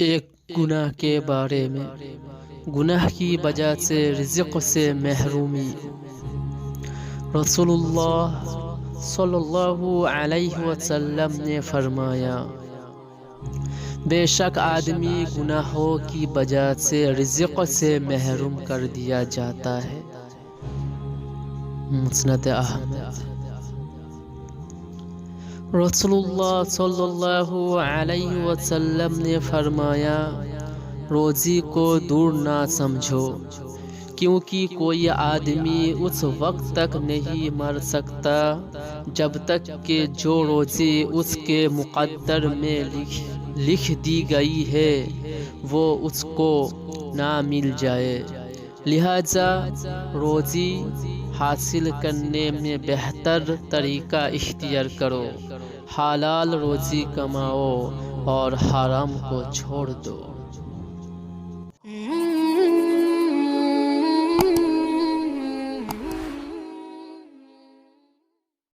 ایک گناہ کے بارے میں، گناہ کی وجہ سے رزق سے محرومی۔ رسول اللہ صلی اللہ علیہ وسلم نے فرمایا، بے شک آدمی گناہوں کی وجہ سے رزق سے محروم کر دیا جاتا ہے۔ مسند احمد۔ رسول اللہ صلی اللہ علیہ وسلم نے فرمایا، روزی کو دور نہ سمجھو، کیونکہ کوئی آدمی اس وقت تک نہیں مر سکتا جب تک کہ جو روزی اس کے مقدر میں لکھ دی گئی ہے وہ اس کو نہ مل جائے۔ لہذا روزی حاصل کرنے میں بہتر طریقہ اختیار کرو، حلال روزی کماؤ اور حرام کو چھوڑ دو۔